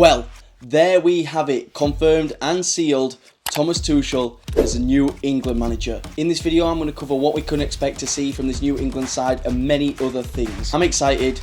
Well, there we have it, confirmed and sealed. Thomas Tuchel as a new England manager. In this video, I'm going to cover what we can expect to see from this new England side and many other things. I'm excited.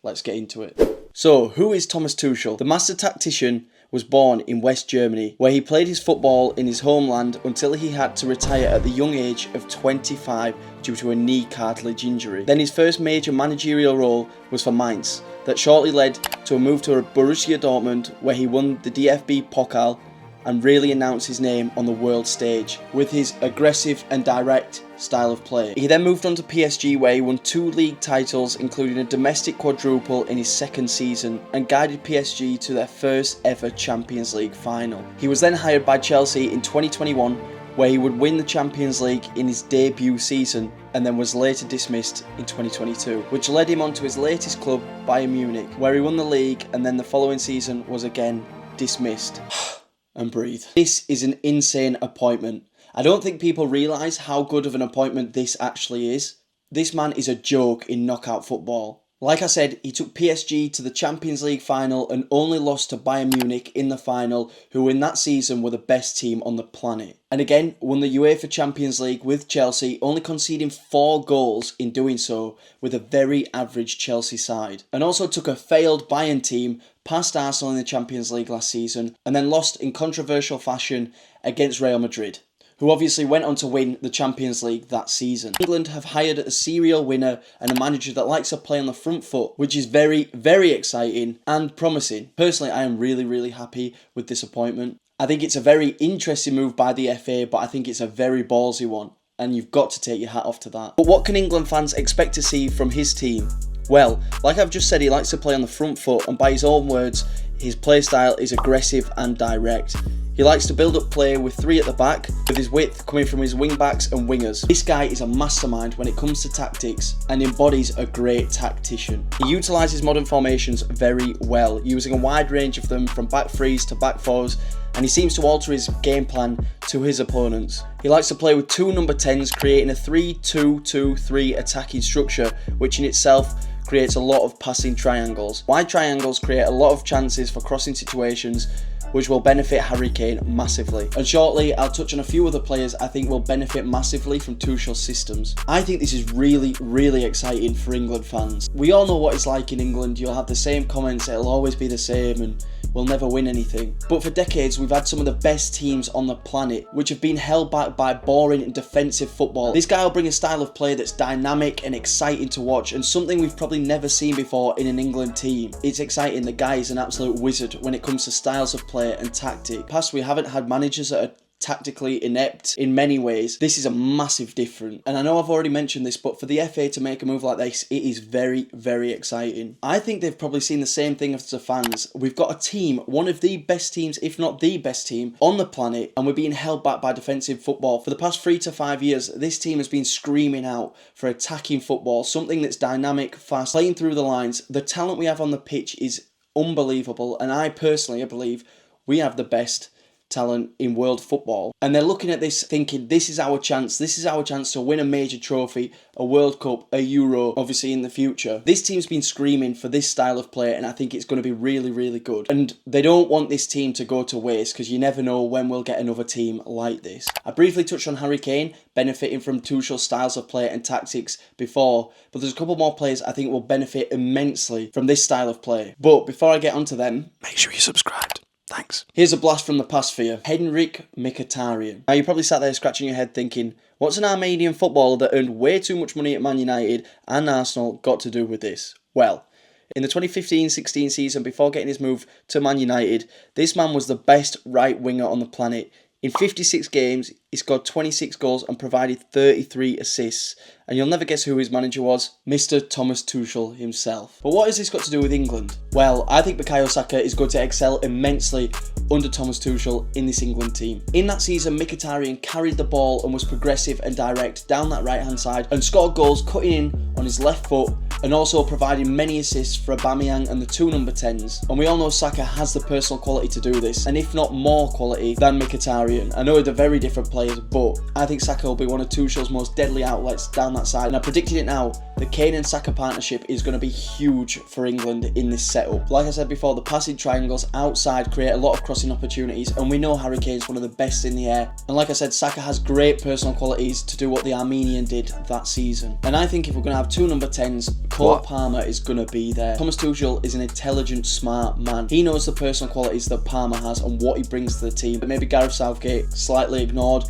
Let's get into it. So, who is Thomas Tuchel? The master tactician was born in West Germany, where he played his football in his homeland until he had to retire at the young age of 25 due to a knee cartilage injury. Then his first major managerial role was for Mainz, that shortly led to a move to Borussia Dortmund, where he won the DFB Pokal and really announced his name on the world stage with his aggressive and direct style of play. He then moved on to PSG, where he won 2 league titles, including a domestic quadruple in his second season, and guided PSG to their first ever Champions League final. He was then hired by Chelsea in 2021, where he would win the Champions League in his debut season, and then was later dismissed in 2022, which led him on to his latest club, Bayern Munich, where he won the league and then the following season was again dismissed. And breathe. This is an insane appointment. I don't think people realise how good of an appointment this actually is. This man is a joke in knockout football. Like I said, he took PSG to the Champions League final and only lost to Bayern Munich in the final, who in that season were the best team on the planet. And again, won the UEFA Champions League with Chelsea, only conceding 4 goals in doing so with a very average Chelsea side. And also took a failed Bayern team past Arsenal in the Champions League last season, and then lost in controversial fashion against Real Madrid, who obviously went on to win the Champions League that season. England have hired a serial winner and a manager that likes to play on the front foot, which is very, very exciting and promising. Personally, I am really happy with this appointment. I think it's a very interesting move by the FA, but I think it's a very ballsy one, and you've got to take your hat off to that. But what can England fans expect to see from his team? Well, like I've just said, he likes to play on the front foot, and by his own words, his play style is aggressive and direct. He likes to build up play with 3 at the back, with his width coming from his wing backs and wingers. This guy is a mastermind when it comes to tactics and embodies a great tactician. He utilises modern formations very well, using a wide range of them from back threes to back fours, and he seems to alter his game plan to his opponents. He likes to play with 2 number 10s, creating a 3-2-2-3 attacking structure, which in itself creates a lot of passing triangles. Wide triangles create a lot of chances for crossing situations, which will benefit Harry Kane massively. And shortly, I'll touch on a few other players I think will benefit massively from Tuchel's systems. I think this is really exciting for England fans. We all know what it's like in England. You'll have the same comments, it'll always be the same, and we'll never win anything. But for decades, we've had some of the best teams on the planet, which have been held back by boring and defensive football. This guy will bring a style of play that's dynamic and exciting to watch, and something we've probably never seen before in an England team. It's exciting. The guy is an absolute wizard when it comes to styles of play and tactic. Past, we haven't had managers that are tactically inept in many ways. This is a massive difference, and I know I've already mentioned this, but for the FA to make a move like this, it is very exciting. I think they've probably seen the same thing as the fans. We've got a team, one of the best teams, if not the best team on the planet, and we're being held back by defensive football. For the past 3 to 5 years, this team has been screaming out for attacking football, something that's dynamic, fast, playing through the lines. The talent we have on the pitch is unbelievable, and I personally believe we have the best talent in world football, and they're looking at this thinking, this is our chance to win a major trophy, a World Cup, a Euro, obviously in the future. This team's been screaming for this style of play, and I think it's going to be really good, and they don't want this team to go to waste, because you never know when we'll get another team like this. I briefly touched on Harry Kane benefiting from Tuchel's styles of play and tactics before, but there's a couple more players I think will benefit immensely from this style of play. But before I get onto them, make sure you're subscribed. Thanks. Here's a blast from the past for you. Henrik Mkhitaryan. Now, you probably sat there scratching your head thinking, what's an Armenian footballer that earned way too much money at Man United and Arsenal got to do with this? Well, in the 2015-16 season, before getting his move to Man United, this man was the best right winger on the planet. In 56 games, he scored 26 goals and provided 33 assists. And you'll never guess who his manager was, Mr. Thomas Tuchel himself. But what has this got to do with England? Well, I think Bukayo Saka is going to excel immensely under Thomas Tuchel in this England team. In that season, Mkhitaryan carried the ball and was progressive and direct down that right hand side and scored goals cutting in on his left foot and also providing many assists for Aubameyang and the two number 10s. And we all know Saka has the personal quality to do this, and if not more quality than Mkhitaryan. I know they're very different players, but I think Saka will be one of Tuchel's most deadly outlets down that side. And I predicted it now, the Kane and Saka partnership is going to be huge for England in this setup. Like I said before, the passing triangles outside create a lot of crossing opportunities, and we know Harry Kane's one of the best in the air. And like I said, Saka has great personal qualities to do what the Armenian did that season. And I think if we're going to have two number 10s, Cole Palmer is going to be there. Thomas Tuchel is an intelligent, smart man. He knows the personal qualities that Palmer has and what he brings to the team. But maybe Gareth Southgate slightly ignored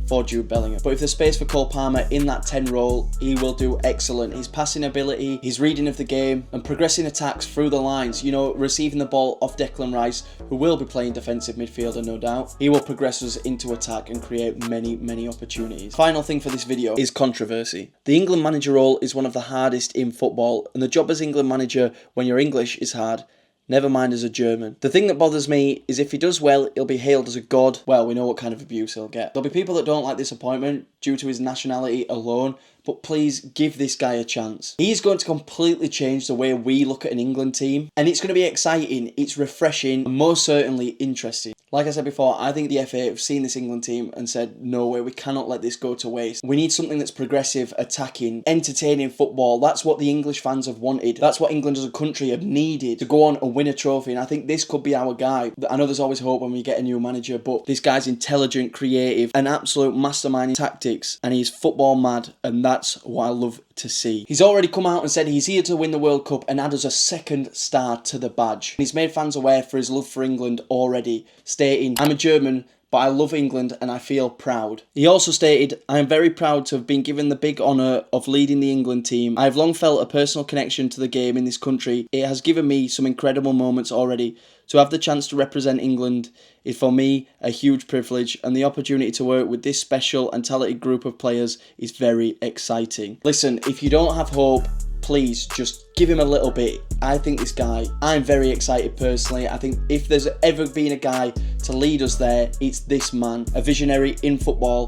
for Jude Bellingham. But if there's space for Cole Palmer in that 10 role, he will do excellent. His passing ability, his reading of the game, and progressing attacks through the lines, you know, receiving the ball off Declan Rice, who will be playing defensive midfielder no doubt. He will progress us into attack and create many opportunities. Final thing for this video is controversy. The England manager role is one of the hardest in football, and the job as England manager when you're English is hard. Never mind as a German. The thing that bothers me is if he does well, he'll be hailed as a god. Well, we know what kind of abuse he'll get. There'll be people that don't like this appointment due to his nationality alone, but please give this guy a chance. He's going to completely change the way we look at an England team, and it's going to be exciting, it's refreshing, and most certainly interesting. Like I said before, I think the FA have seen this England team and said, no way, we cannot let this go to waste. We need something that's progressive, attacking, entertaining football. That's what the English fans have wanted. That's what England as a country have needed to go on and win a trophy. And I think this could be our guy. I know there's always hope when we get a new manager, but this guy's intelligent, creative, an absolute mastermind in tactics, and he's football mad, and that's what I love to see. He's already come out and said he's here to win the World Cup and add us a second star to the badge. He's made fans aware for his love for England already, stating, I'm a German, but I love England and I feel proud. He also stated, I am very proud to have been given the big honour of leading the England team. I have long felt a personal connection to the game in this country. It has given me some incredible moments already. To have the chance to represent England is for me a huge privilege, and the opportunity to work with this special and talented group of players is very exciting. Listen, if you don't have hope, please just give him a little bit. I think this guy, I'm very excited personally. I think if there's ever been a guy to lead us there, it's this man, a visionary in football.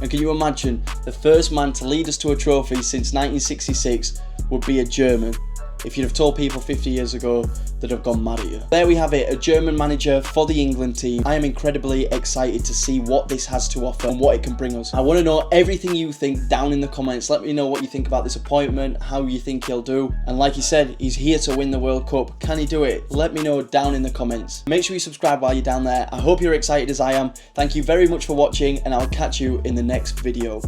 And can you imagine, the first man to lead us to a trophy since 1966 would be a German? If you'd have told people 50 years ago, they'd have gone mad at you. There we have it, a German manager for the England team. I am incredibly excited to see what this has to offer and what it can bring us. I want to know everything you think down in the comments. Let me know what you think about this appointment, how you think he'll do. And like he said, he's here to win the World Cup. Can he do it? Let me know down in the comments. Make sure you subscribe while you're down there. I hope you're excited as I am. Thank you very much for watching, and I'll catch you in the next video.